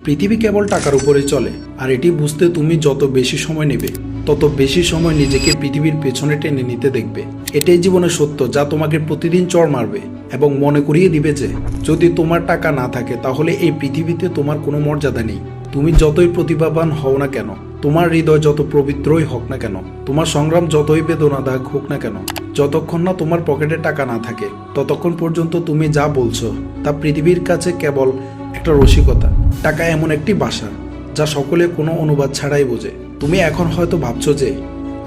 পৃথিবী কেবল টাকার উপরে চলে, আর এটি বুঝতে তুমি যত বেশি সময় নেবে তত বেশি সময় নিজেকে পৃথিবীর পেছনে টেনে নিতে দেখবে। এটাই জীবনের সত্য, যা তোমাকে প্রতিদিন চড় মারবে এবং মনে করিয়ে দিবে যে যদি তোমার টাকা না থাকে তাহলে এই পৃথিবীতে তোমার কোনো মর্যাদা নেই। তুমি যতই প্রতিভাবান হও না কেন, তোমার হৃদয় যত পবিত্রই হোক না কেন, তোমার সংগ্রাম যতই বেদনাদায়ক হোক না কেন, যতক্ষণ না তোমার পকেটে টাকা না থাকে ততক্ষণ পর্যন্ত তুমি যা বলছো তা পৃথিবীর কাছে কেবল একটা রসিকতা। টাকা এমন একটি ভাষা যা সকলে কোনো অনুবাদ ছাড়াই বোঝে। তুমি এখন হয়তো ভাবছো যে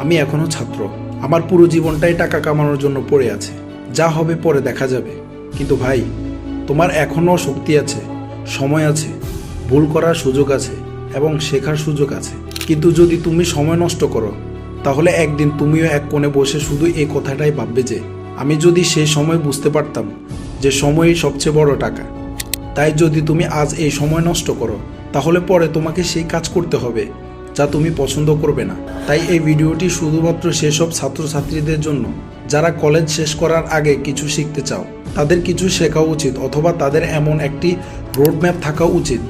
আমি এখনো ছাত্র, আমার পুরো জীবনটাই টাকা কামানোর জন্য পড়ে আছে, যা হবে পরে দেখা যাবে। কিন্তু ভাই, তোমার এখনও শক্তি আছে, সময় আছে, ভুল করার সুযোগ আছে এবং শেখার সুযোগ আছে। কিন্তু যদি তুমি সময় নষ্ট করো তাহলে একদিন তুমিও এক কোণে বসে শুধু এই কথাটাই ভাববে যে আমি যদি সেই সময় বুঝতে পারতাম যে সময়ই সবচেয়ে বড় টাকা। তাই যদি তুমি আজ এই সময় নষ্ট করো তাহলে পরে তোমাকে সেই কাজ করতে হবে যা তুমি পছন্দ করবে না। তাই এই ভিডিওটি শুধুমাত্র সেসব ছাত্রছাত্রীদের জন্য যারা কলেজ শেষ করার আগে কিছু শিখতে চাও, তাদের কিছু শেখা উচিত, অথবা তাদের এমন একটি রোডম্যাপ থাকা উচিত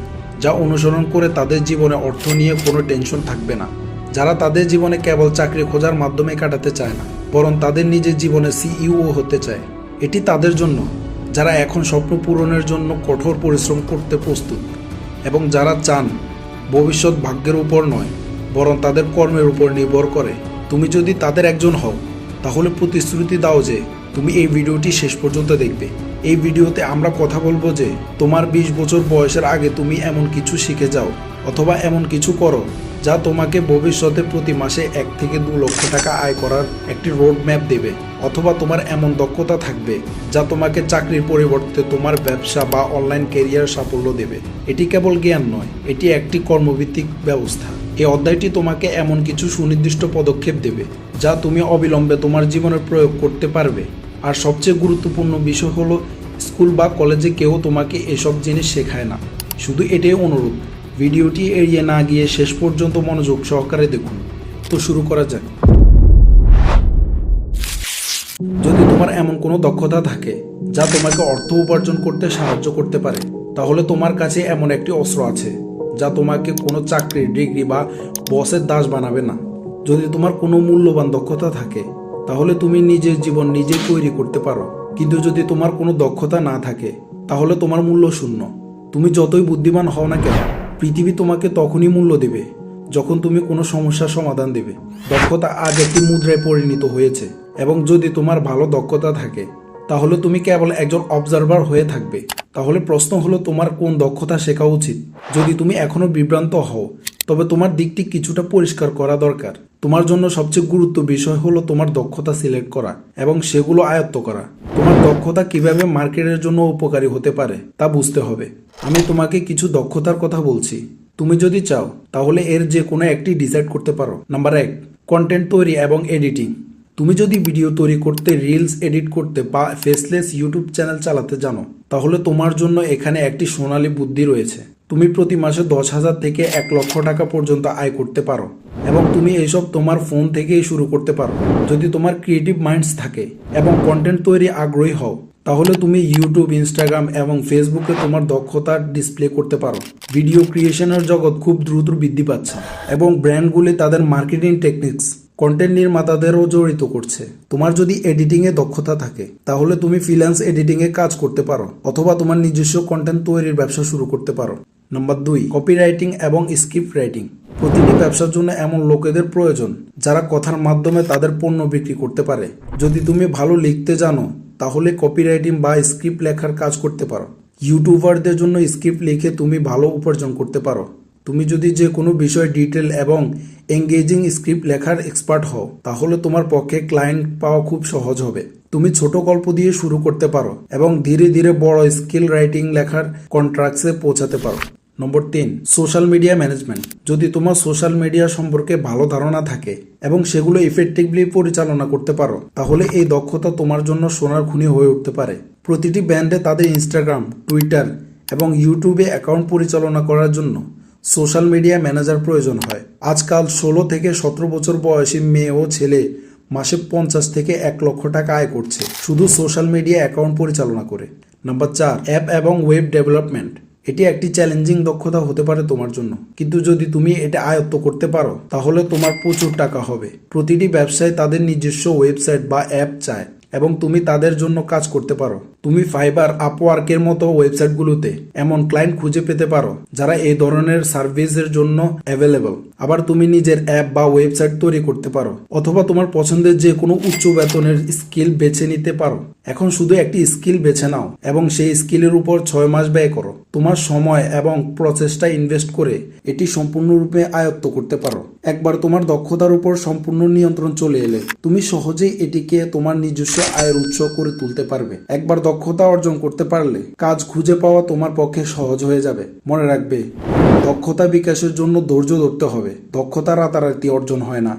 যা অনুসরণ করে তাদের জীবনে অর্থ নিয়ে কোনো টেনশন থাকবে না। যারা তাদের জীবনে কেবল চাকরি খোঁজার মাধ্যমে কাটাতে চায় না, বরং তাদের নিজের জীবনে সিইও হতে চায়। এটি তাদের জন্য যারা এখন স্বপ্ন পূরণের জন্য কঠোর পরিশ্রম করতে প্রস্তুত এবং যারা চান ভবিষ্যৎ ভাগ্যের উপর নয় বরং তাদের কর্মের উপর নির্ভর করে। তুমি যদি তাদের একজন হও তাহলে প্রতিশ্রুতি দাও যে তুমি এই ভিডিওটি শেষ পর্যন্ত দেখবে। এই ভিডিওতে আমরা কথা বলবো যে তোমার 20 বছর বয়সের আগে তুমি এমন কিছু শিখে যাও অথবা এমন কিছু করো যা তোমাকে ভবিষ্যতে প্রতি মাসে 1 থেকে 2 লক্ষ টাকা আয় করার একটি রোড ম্যাপ দেবে। অথবা তোমার এমন দক্ষতা থাকবে যা তোমাকে চাকরির পরিবর্তে তোমার ব্যবসা বা অনলাইন ক্যারিয়ার সাফল্য দেবে। এটি কেবল জ্ঞান নয়, এটি একটি কর্মভিত্তিক ব্যবস্থা। এই অধ্যায়টি তোমাকে এমন কিছু সুনির্দিষ্ট পদক্ষেপ দেবে যা তুমি অবিলম্বে তোমার জীবনে প্রয়োগ করতে পারবে। আর সবচেয়ে গুরুত্বপূর্ণ বিষয় হলো, স্কুল বা কলেজে কেউ তোমাকে এসব জিনিস শেখায় না। শুধু এটাই অনুরোধ, ভিডিওটি এড়িয়ে না গিয়ে শেষ পর্যন্ত মনোযোগ সহকারে দেখুন। তো শুরু করা যাক। যদি তোমার এমন কোনো দক্ষতা থাকে যা তোমাকে অর্থ উপার্জন করতে সাহায্য করতে পারে, তাহলে তোমার কাছে এমন একটি অস্ত্র আছে যা তোমাকে কোনো চাকরির, ডিগ্রি বা বসের দাস বানাবে না। যদি তোমার কোনো মূল্যবান দক্ষতা থাকে তাহলে তুমি নিজের জীবন নিজে তৈরি করতে পারো। কিন্তু যদি তোমার কোনো দক্ষতা না থাকে তাহলে তোমার মূল্য শূন্য। তুমি যতই বুদ্ধিমান হও না কেন, পৃথিবী তোমাকে তখনই মূল্য দেবে যখন তুমি কোনো সমস্যার সমাধান দেবে। দক্ষতা আজ একটি মুদ্রায় পরিণত হয়েছে, এবং যদি তোমার ভালো দক্ষতা থাকে তাহলে তুমি কেবল একজন অবজারভার হয়ে থাকবে। তাহলে প্রশ্ন হলো, তোমার কোন দক্ষতা শেখা উচিত? যদি তুমি এখনো বিভ্রান্ত হও তবে তোমার দিকটি কিছুটা পরিষ্কার করা দরকার। তোমার জন্য সবচেয়ে গুরুত্বপূর্ণ বিষয় হলো তোমার দক্ষতা সিলেক্ট করা এবং সেগুলো আয়ত্ত করা। তোমার দক্ষতা কিভাবে মার্কেটের জন্য উপকারী হতে পারে তা বুঝতে হবে। আমি তোমাকে কিছু দক্ষতার কথা বলছি। তুমি যদি চাও তাহলে এর যে কোনো একটি ডিসাইড করতে পারো। নাম্বার 1, কন্টেন্ট তৈরি এবং এডিটিং। তুমি যদি ভিডিও তৈরি করতে, রিলস এডিট করতে বা ফেসলেস ইউটিউব চ্যানেল চালাতে জানো তাহলে তোমার জন্য এখানে একটি সোনালী বুদ্ধি রয়েছে। তুমি প্রতি মাসে 10,000 থেকে 1 লক্ষ টাকা পর্যন্ত আয় করতে পারো, এবং তুমি এইসব তোমার ফোন থেকেই শুরু করতে পারো। যদি তোমার ক্রিয়েটিভ মাইন্ডস থাকে এবং কন্টেন্ট তৈরি আগ্রহী হও তাহলে তুমি ইউটিউব, ইনস্টাগ্রাম এবং ফেসবুকে তোমার দক্ষতা ডিসপ্লে করতে পারো। ভিডিও ক্রিয়েশনের জগৎ খুব দ্রুত বৃদ্ধি পাচ্ছে এবং ব্র্যান্ডগুলি তাদের মার্কেটিং টেকনিক্স কন্টেন্ট নির্মাতাদেরও জড়িত করছে। তোমার যদি এডিটিংয়ে দক্ষতা থাকে তাহলে তুমি ফ্রিল্যান্স এডিটিংয়ে কাজ করতে পারো অথবা তোমার নিজস্ব কন্টেন্ট তৈরির ব্যবসা শুরু করতে পারো। নাম্বার 2, কপিরাইটিং এবং স্ক্রিপ্ট রাইটিং। প্রতিটি ব্যবসার জন্য এমন লোকেদের প্রয়োজন যারা কথার মাধ্যমে তাদের পণ্য বিক্রি করতে পারে। যদি তুমি ভালো লিখতে জানো তাহলে কপিরাইটিং বা স্ক্রিপ্ট লেখার কাজ করতে পারো। ইউটিউবারদের জন্য স্ক্রিপ্ট লিখে তুমি ভালো উপার্জন করতে পারো। তুমি যদি যে কোনো বিষয়ে ডিটেল এবং এঙ্গেজিং স্ক্রিপ্ট লেখার এক্সপার্ট হও তাহলে তোমার পক্ষে ক্লায়েন্ট পাওয়া খুব সহজ হবে। তুমি ছোট গল্প দিয়ে শুরু করতে পারো এবং ধীরে ধীরে বড় স্কিল রাইটিং লেখার কন্ট্রাক্টসে পৌঁছাতে পারো। নম্বর 3, সোশ্যাল মিডিয়া ম্যানেজমেন্ট। যদি তোমার সোশ্যাল মিডিয়া সম্পর্কে ভালো ধারণা থাকে এবং সেগুলো ইফেক্টিভলি পরিচালনা করতে পারো তাহলে এই দক্ষতা তোমার জন্য সোনার খনি হয়ে উঠতে পারে। প্রতিটি ব্র্যান্ডে তাদের ইনস্টাগ্রাম, টুইটার এবং ইউটিউবে অ্যাকাউন্ট পরিচালনা করার জন্য সোশ্যাল মিডিয়া ম্যানেজার প্রয়োজন হয়। আজকাল 16 থেকে 17 বছর বয়সী মেয়ে ও ছেলে মাসে 50 থেকে 1 লক্ষ টাকা আয় করছে শুধু সোশ্যাল মিডিয়া অ্যাকাউন্ট পরিচালনা করে। নাম্বার 4, অ্যাপ এবং ওয়েব ডেভেলপমেন্ট। এটি একটি চ্যালেঞ্জিং দক্ষতা হতে পারে তোমার জন্য, কিন্তু যদি তুমি এটা আয়ত্ত করতে পারো তাহলে তোমার প্রচুর টাকা হবে। প্রতিটি ব্যবসায় তাদের নিজস্ব ওয়েবসাইট বা অ্যাপ চায় এবং তুমি তাদের জন্য কাজ করতে পারো। তুমি ফাইবার, আপওয়ার্কের মতো ওয়েবসাইটগুলোতে এমন ক্লায়েন্ট খুঁজে পেতে পারো যারা এই ধরনের সার্ভিসের জন্য অ্যাভেলেবল। আবার তুমি নিজের অ্যাপ বা ওয়েবসাইট তৈরি করতে পারো, অথবা তোমার পছন্দের যে কোনো উচ্চ বেতনের স্কিল বেছে নিতে পারো। এখন শুধু একটি স্কিল বেছে নাও এবং সেই স্কিলের উপর 6 মাস ব্যয় করো। তোমার সময় এবং প্রচেষ্টা ইনভেস্ট করে এটি সম্পূর্ণরূপে আয়ত্ত করতে পারো। একবার তোমার দক্ষতার উপর সম্পূর্ণ নিয়ন্ত্রণ চলে এলে তুমি সহজেই এটিকে তোমার নিজস্ব আয়ের উৎস করে তুলতে পারবে। একবার দক্ষতা অর্জন করতে পারলে কাজ খুঁজে পাওয়া তোমার পক্ষে সহজ হয়ে যাবে। মনে রাখবে, দক্ষতা বিকাশের জন্য ধৈর্য ধরতে হবে। দক্ষতা রাতারাতি অর্জন হয় না।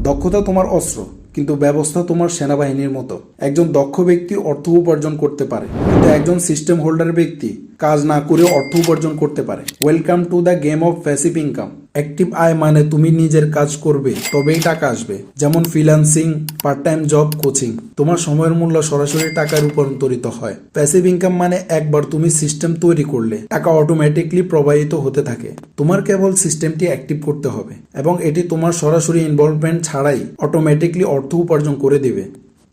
দক্ষতা তোমার অস্ত্র, কিন্তু ব্যবস্থা তোমার সেনাবাহিনীর মতো। একজন দক্ষ ব্যক্তি অর্থ উপার্জন করতে পারে, কিন্তু একজন সিস্টেম হোল্ডার ব্যক্তি কাজ না করে অর্থ উপার্জন করতে পারে। Welcome to the game of passive income. Active আয় মানে তুমি নিজের কাজ করবে তবেই টাকা আসবে, যেমন freelancing, part time job, coaching. তোমার সময়ের মূল্য সরাসরি টাকায় রূপান্তরিত হয়। প্যাসিভ ইনকাম মানে একবার তুমি সিস্টেম তৈরি করলে টাকা অটোমেটিকলি প্রবাহিত হতে থাকে। তোমার কেবল সিস্টেমটি অ্যাক্টিভ করতে হবে এবং এটি তোমার সরাসরি ইনভলভমেন্ট ছাড়াই অটোমেটিকলি অর্থ উপার্জন করে দিবে।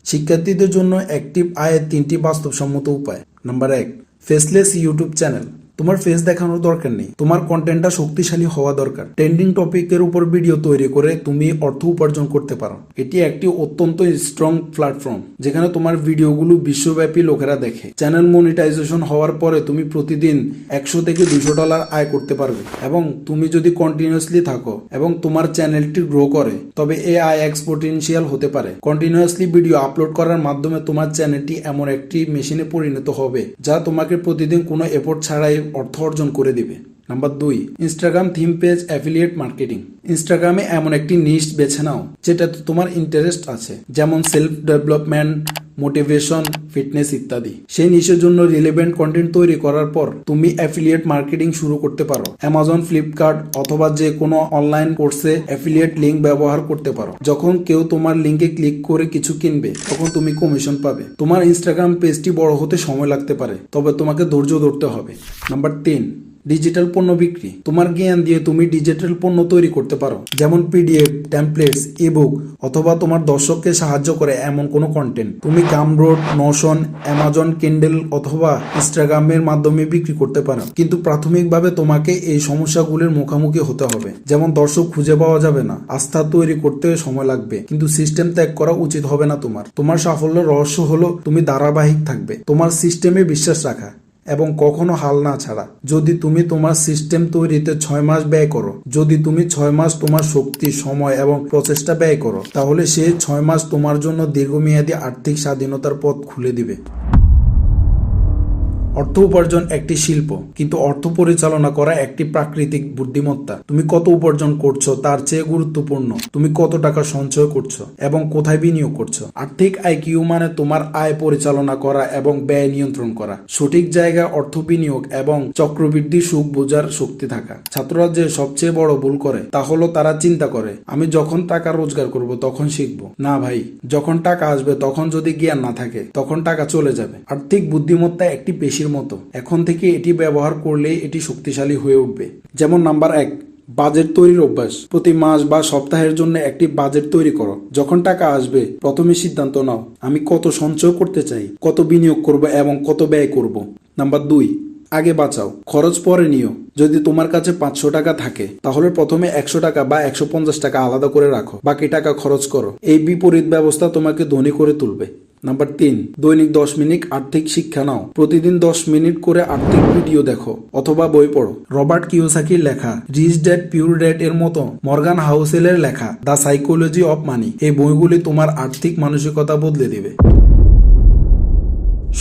শিক্ষার্থীদের জন্য অ্যাক্টিভ আয়ের 3টি বাস্তবসম্মত উপায়। Number 1, faceless YouTube channel. তোমার ফেস দেখানোর দরকার নেই, তোমার কন্টেন্টটা শক্তিশালী হওয়া দরকার। ট্রেন্ডিং টপিকের উপর ভিডিও তৈরি করে তুমি অর্থ উপার্জন করতে পারো। এটি একটি অত্যন্ত স্ট্রং প্ল্যাটফর্ম যেখানে তোমার ভিডিওগুলো বিশ্বব্যাপী লোকেরা দেখে। চ্যানেল মনিটাইজেশন হওয়ার পরে তুমি প্রতিদিন $100 থেকে $200 আয় করতে পারবে। এবং তুমি যদি কন্টিনিউয়াসলি থাকো এবং তোমার চ্যানেলটি গ্রো করে, তবে এই আয় এক্সপোনেনশিয়াল হতে পারে। কন্টিনিউয়াসলি ভিডিও আপলোড করার মাধ্যমে তোমার চ্যানেলটি এমন একটি মেশিনে পরিণত হবে যা তোমাকে প্রতিদিন কোনো এফোর্ট ছাড়াই অর্থ অর্জন করে দিবে। Number 2, Instagram theme page affiliate marketing. ইনস্টাগ্রামে এমন একটি নিশ বেছে নাও যেটাতে তোমার ইন্টারেস্ট আছে, যেমন সেলফ ডেভেলপমেন্ট, মোটিভেশন, ফিটনেস ইত্যাদি। সেই নিশের জন্য রিলেভেন্ট কন্টেন্ট তৈরি করার পর তুমি অ্যাফিলিয়েট মার্কেটিং শুরু করতে পারো। অ্যামাজন, ফ্লিপকার্ট অথবা যে কোনো অনলাইন কোর্সে অ্যাফিলিয়েট লিঙ্ক ব্যবহার করতে পারো। যখন কেউ তোমার লিঙ্কে ক্লিক করে কিছু কিনবে তখন তুমি কমিশন পাবে। তোমার ইনস্টাগ্রাম পেজটি বড় হতে সময় লাগতে পারে, তবে তোমাকে ধৈর্য ধরতে হবে। নাম্বার 3, ডিজিটাল পণ্য বিক্রি। তোমার জ্ঞান দিয়ে তুমি ডিজিটাল পণ্য তৈরি করতে পারো, যেমন পিডিএফ, টেমপ্লেটস, ইবুক অথবা তোমার দর্শককে সাহায্য করে এমন কোনো কন্টেন্ট তুমি গামরোড, নোশন, অ্যামাজন কিন্ডেল অথবা ইনস্টাগ্রামের মাধ্যমে বিক্রি করতে পারো। কিন্তু প্রাথমিকভাবে তোমাকে এই সমস্যাগুলির মুখোমুখি হতে হবে, যেমন দর্শক খুঁজে পাওয়া যাবে না, আস্থা তৈরি করতে সময় লাগবে, কিন্তু সিস্টেম ত্যাগ করা উচিত হবে না। তোমার সাফল্যের রহস্য হলো তুমি ধারাবাহিক থাকবে, তোমার সিস্টেমে বিশ্বাস রাখা এবং কখনো হাল না ছাড়া। যদি তুমি তোমার সিস্টেম তৈরিতে 6 মাস ব্যয় করো, যদি তুমি 6 মাস তোমার শক্তি, সময় এবং প্রচেষ্টা ব্যয় করো, তাহলে সেই 6 মাস তোমার জন্য দীর্ঘমেয়াদী আর্থিক স্বাধীনতার পথ খুলে দিবে। অর্থ উপার্জন একটি শিল্প, কিন্তু অর্থ পরিচালনা করা একটি প্রাকৃতিক বুদ্ধিমত্তা। তুমি কত উপার্জন করছো তার চেয়ে গুরুত্বপূর্ণ তুমি কত টাকা সঞ্চয় করছো এবং কোথায় বিনিয়োগ করছো। আর্থিক আইকিউ মানে তোমার আয় পরিচালনা করা এবং ব্যয় নিয়ন্ত্রণ করা, সঠিক জায়গায় অর্থ বিনিয়োগ এবং চক্রবৃদ্ধি সুখ বোঝার শক্তি থাকা। ছাত্ররা যে সবচেয়ে বড় ভুল করে তা হলো তারা চিন্তা করে আমি যখন টাকা রোজগার করব তখন শিখবো। না ভাই, যখন টাকা আসবে তখন যদি জ্ঞান না থাকে তখন টাকা চলে যাবে। আর্থিক বুদ্ধিমত্তা একটি পেশির মতো, এখন থেকে এটি ব্যবহার করলেই এটি শক্তিশালী হয়ে উঠবে। যেমন নাম্বার 1, বাজেট তৈরির অভ্যাস। প্রতি মাস বা সপ্তাহের জন্য একটি বাজেট তৈরি করো। যখন টাকা আসবে প্রথমে সিদ্ধান্ত নাও আমি কত সঞ্চয় করতে চাই, কত বিনিয়োগ করব এবং কত ব্যয় করব। নাম্বার 2, আগে বাঁচাও, খরচ পরে নিও। যদি তোমার কাছে 500 টাকা থাকে তাহলে প্রথমে 100 টাকা বা 150 টাকা আলাদা করে রাখো, বাকি টাকা খরচ করো। এই বিপরীত ব্যবস্থা তোমাকে ধনী করে তুলবে। নাম্বার 3, দৈনিক 10 মিনিট আর্থিক শিক্ষা নাও। প্রতিদিন 10 মিনিট করে আর্থিক ভিডিও দেখো অথবা বই পড়ো। রবার্ট কিওসাকির লেখা রিচ ড্যাড পিওর ড্যাড এর মতো, মর্গান হাউসেলের লেখা দ্য সাইকোলজি অফ মানি, এই বইগুলি তোমার আর্থিক মানসিকতা বদলে দিবে।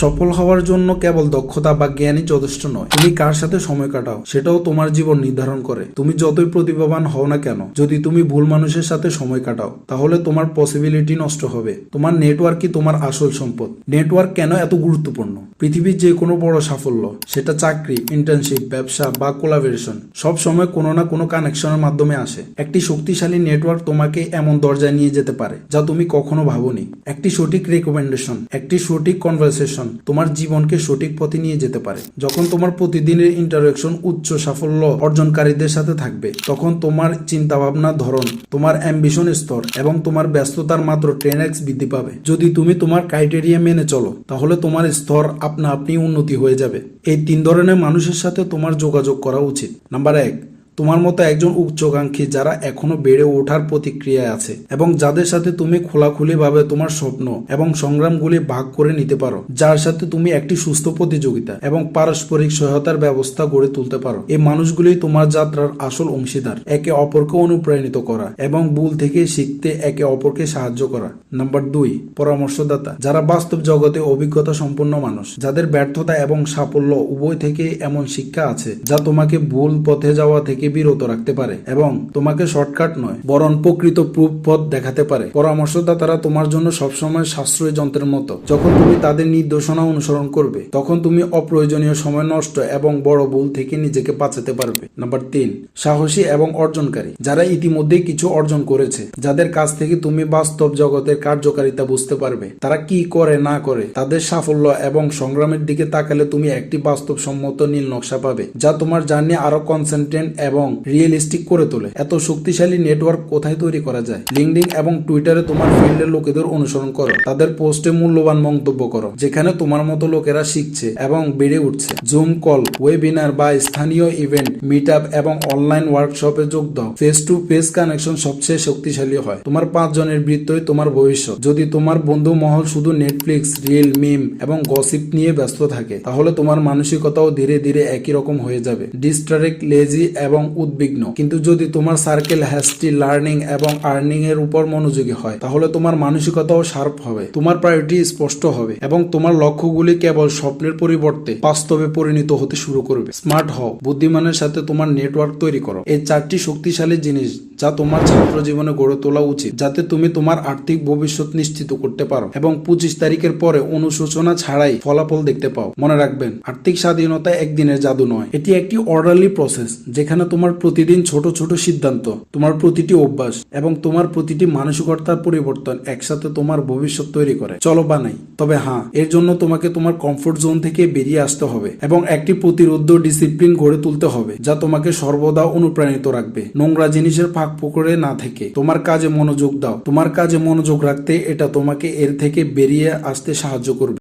সফল হওয়ার জন্য কেবল দক্ষতা বা জ্ঞানই যথেষ্ট নয়, তুমি কার সাথে সময় কাটাও সেটাও তোমার জীবন নির্ধারণ করে। তুমি যতই প্রতিভাবান হও না কেন, যদি তুমি ভুল মানুষের সাথে সময় কাটাও তাহলে তোমার পসিবিলিটি নষ্ট হবে। তোমার নেটওয়ার্কই তোমার আসল সম্পদ। নেটওয়ার্ক কেন এত গুরুত্বপূর্ণ? পৃথিবীর যে কোনো বড় সাফল্য, সেটা চাকরি, ইন্টার্নশিপ, ব্যবসা বা কোলাবোরেশন, সব সময় কোনো না কোনো কানেকশনের মাধ্যমে আসে। একটি শক্তিশালী নেটওয়ার্ক তোমাকে এমন দরজায় নিয়ে যেতে পারে যা তুমি কখনো ভাবোনি। একটি সঠিক রেকমেন্ডেশন, একটি সঠিক কনভারসেশন মোটিভেশন তোমার জীবনকে সঠিক পথে নিয়ে যেতে পারে। যখন তোমার প্রতিদিনের ইন্টারাকশন উচ্চ সাফল্য অর্জনকারীদের সাথে থাকবে, তখন তোমার চিন্তাভাবনার ধরন, তোমার অ্যাম্বিশন স্তর এবং তোমার ব্যস্ততার মাত্র 10x বৃদ্ধি পাবে। যদি তুমি তোমার ক্রাইটেরিয়া মেনে চলো, তাহলে তোমার স্তর আপনা আপনি উন্নতি হয়ে যাবে। এই 3 ধরনের মানুষের সাথে তোমার যোগাযোগ করা উচিত। নাম্বার 1, তোমার মতো একজন উচ্চাকাঙ্ক্ষী যারা এখনো বেড়ে ওঠার প্রতিক্রিয়ায় আছে এবং যাদের সাথে তুমি খোলাখুলিভাবে তোমার স্বপ্ন এবং সংগ্রামগুলি ভাগ করে নিতে পারো, যার সাথে তুমি একটি সুস্থ প্রতিযোগিতা এবং পারস্পরিক সহায়তার ব্যবস্থা গড়ে তুলতে পারো। এই মানুষগুলি তোমার যাত্রার আসল অংশীদার। একে অপরকে অনুপ্রাণিত করা এবং ভুল থেকে শিখতে একে অপরকে সাহায্য করা। নাম্বার 2, পরামর্শদাতা যারা বাস্তব জগতে অভিজ্ঞতা সম্পন্ন মানুষ, যাদের ব্যর্থতা এবং সাফল্য উভয় থেকে এমন শিক্ষা আছে যা তোমাকে ভুল পথে যাওয়া থেকে বিরত রাখতে পারে এবং তোমাকে শর্টকাট নয় বরং প্রকৃত প্রুফ পথ দেখাতে পারে। পরামর্শদাতারা তোমার জন্য সবসময় সাশ্রয়ী যন্ত্রের মতো। যখন তুমি তাদের নির্দেশনা অনুসরণ করবে, তখন তুমি অপ্রয়োজনীয় সময় নষ্ট এবং বড় ভুল থেকে নিজেকে বাঁচাতে পারবে। নাম্বার 3, সাহসী এবং অর্জনকারী যারা ইতিমধ্যে কিছু অর্জন করেছে, যাদের কাছ থেকে তুমি বাস্তব জগতের কার্যকারিতা বুঝতে পারবে। তারা কি করে না করে, তাদের সাফল্য এবং সংগ্রামের দিকে তাকালে তুমি একটি বাস্তবসম্মত নীল নকশা পাবে, যা তোমার জার্নি আরো কনসেন্ট্রেট এবং রিয়েলিস্টিক করে তোলে। এত শক্তিশালী নেটওয়ার্ক কোথায় তৈরি করা যায়? লিঙ্কডইন এবং টুইটারে তোমার ফিল্ডের লোকেদের অনুসরণ করো। তাদের পোস্টে মূল্যবান মন্তব্য করো যেখানে তোমার মতো লোকেরা শিখছে এবং বেড়ে উঠছে। জুম কল, ওয়েবিনার বা স্থানীয় ইভেন্ট, মিট আপ এবং অনলাইন ওয়ার্কশপে যোগ দাও। ফেস টু ফেস কানেকশন সবচেয়ে শক্তিশালী হয়। তোমার 5 জনের বৃত্তই তোমার ভবিষ্যৎ। যদি তোমার বন্ধু মহল শুধু নেটফ্লিক্স, রিল, মিম এবং গসিপ নিয়ে ব্যস্ত থাকে, তাহলে তোমার মানসিকতাও ধীরে ধীরে একই রকম হয়ে যাবে, ডিস্ট্রাক্ট, লেজি এবং উদ্বিগ্ন। কিন্তু যদি তোমার সার্কেল হ্যাস্টি, লার্নিং এবং আর্নিং এর উপর মনোযোগী হয়, তাহলে তোমার মানসিকতাও শার্প হবে, তোমার প্রায়োরিটি স্পষ্ট হবে এবং তোমার লক্ষ্যগুলি কেবল স্বপ্নের পরিবর্তে বাস্তবে পরিণত হতে শুরু করবে। স্মার্ট হও, বুদ্ধিমানের সাথে তোমার নেটওয়ার্ক তৈরি করো। এই 4টি শক্তিশালী জিনিস যা তোমার ছাত্র জীবনে গড়ে তোলা উচিত, যাতে তুমি তোমার আর্থিক ভবিষ্যৎ নিশ্চিত করতে পারো এবং 25 তারিখের পরে অনুশোচনা ছাড়াই ফলাফল দেখতে পাও। মনে রাখবেন, আর্থিক স্বাধীনতা একদিনের জাদু নয়, এটি একটি অর্ডারলি প্রসেস যেখানে তোমার প্রতিদিন ছোট ছোট সিদ্ধান্ত, তোমার প্রতিটি অভ্যাস এবং তোমার প্রতিটি মানসিকতার পরিবর্তন একসাথে তোমার ভবিষ্যৎ তৈরি করে। চলো বানাই। তবে হ্যাঁ, এর জন্য তোমাকে তোমার কমফোর্ট জোন থেকে বেরিয়ে আসতে হবে এবং একটি প্রতিরোধ ডিসিপ্লিন গড়ে তুলতে হবে যা তোমাকে সর্বদা অনুপ্রাণিত রাখবে। নোংরা জিনিসের ফাঁক পুকুরে না থেকে তোমার কাজে মনোযোগ দাও। তোমার কাজে মনোযোগ রাখতে এটা তোমাকে এর থেকে বেরিয়ে আসতে সাহায্য করবে।